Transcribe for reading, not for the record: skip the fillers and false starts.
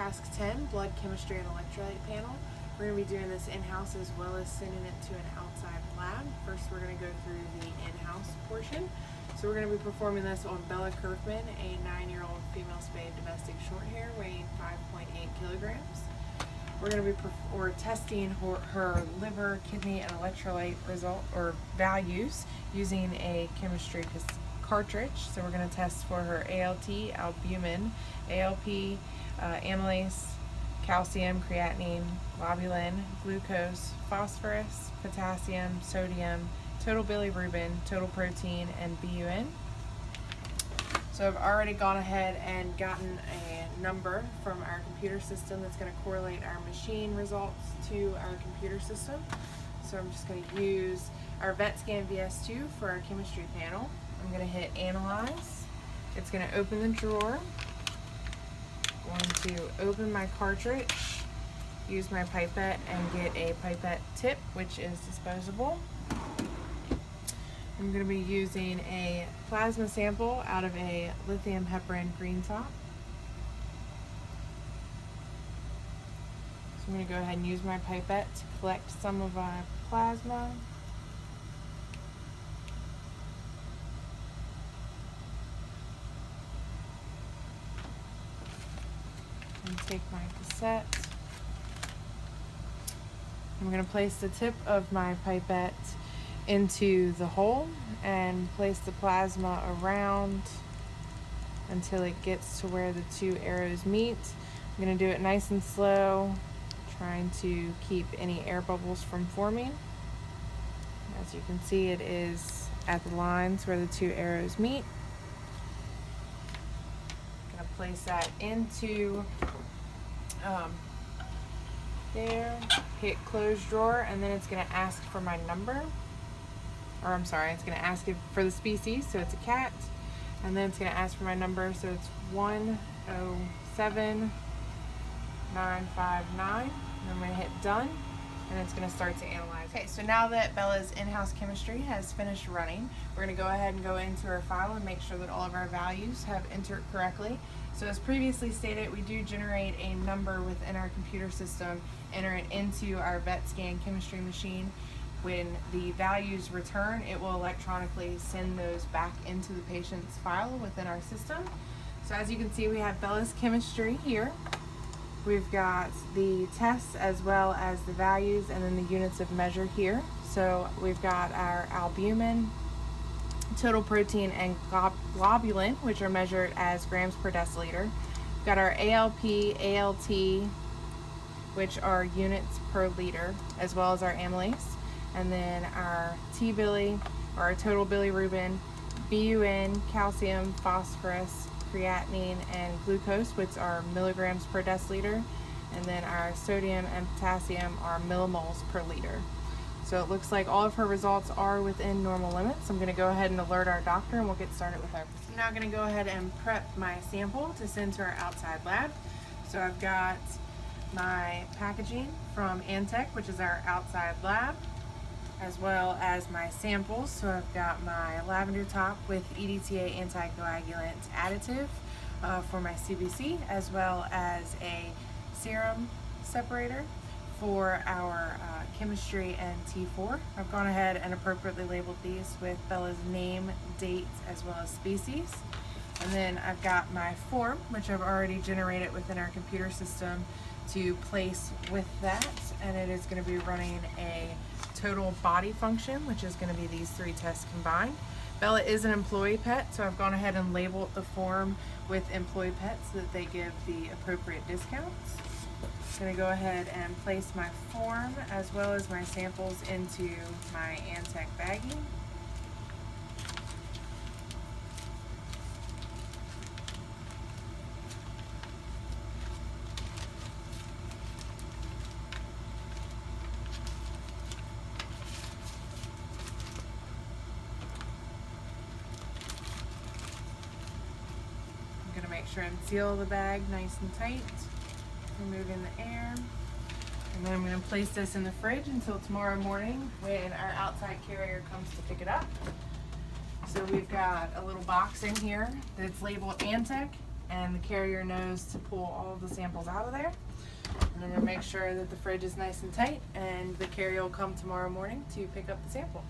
Task 10, blood chemistry and electrolyte panel. We're going to be doing this in-house as well as sending it to an outside lab. First, we're going to go through the in-house portion. So we're going to be performing this on Bella Kirkman, a 9-year-old female spayed domestic shorthair weighing 5.8 kilograms. We're going to be testing her liver, kidney, and electrolyte result or values using a chemistry cartridge. So we're going to test for her ALT, albumin, ALP, amylase, calcium, creatinine, globulin, glucose, phosphorus, potassium, sodium, total bilirubin, total protein, and BUN. So I've already gone ahead and gotten a number from our computer system that's going to correlate our machine results to our computer system. So I'm just going to use our Vett Scan VS2 for our chemistry panel. I'm going to hit Analyze. It's going to open the drawer. I'm going to open my cartridge, use my pipette, and get a pipette tip, which is disposable. I'm going to be using a plasma sample out of a lithium heparin green top. So I'm going to go ahead and use my pipette to collect some of my plasma. And take my cassette. I'm going to place the tip of my pipette into the hole and place the plasma around until it gets to where the two arrows meet. I'm going to do it nice and slow, trying to keep any air bubbles from forming. As you can see, it is at the lines where the two arrows meet. I'm going to place that into there, hit close drawer, and then it's going to ask for my number. Or I'm sorry, it's going to ask it for the species, so it's a cat, and then it's going to ask for my number, so it's 107959, and I'm going to hit done, and it's going to start to analyze. Okay, so now that Bella's in-house chemistry has finished running, we're going to go ahead and go into our file and make sure that all of our values have entered correctly. So as previously stated, we do generate a number within our computer system, enter it into our Vett Scan chemistry machine. When the values return, it will electronically send those back into the patient's file within our system. So as you can see, we have Bella's chemistry here. We've got the tests as well as the values and then the units of measure here. So we've got our albumin, total protein, and globulin, which are measured as grams per deciliter. We've got our ALP, ALT, which are units per liter, as well as our amylase. And then our T-bili, or our total bilirubin, BUN, calcium, phosphorus, creatinine, and glucose, which are milligrams per deciliter. And then our sodium and potassium are millimoles per liter. So it looks like all of her results are within normal limits. I'm going to go ahead and alert our doctor, and we'll get started with our procedure. I'm now going to go ahead and prep my sample to send to our outside lab. So I've got my packaging from Antec, which is our outside lab, as well as my samples. So I've got my lavender top with EDTA anticoagulant additive for my CBC, as well as a serum separator for our chemistry and T4. I've gone ahead and appropriately labeled these with Bella's name, date, as well as species. And then I've got my form, which I've already generated within our computer system to place with that, and it is going to be running a total body function, which is going to be these three tests combined. Bella is an employee pet, so I've gone ahead and labeled the form with employee pets so that they give the appropriate discounts. I'm going to go ahead and place my form as well as my samples into my Antec baggie. I'm going to make sure and seal the bag nice and tight, removing the air. And then I'm going to place this in the fridge until tomorrow morning when our outside carrier comes to pick it up. So we've got a little box in here that's labeled Antec, and the carrier knows to pull all of the samples out of there. And then we'll make sure that the fridge is nice and tight, and the carrier will come tomorrow morning to pick up the sample.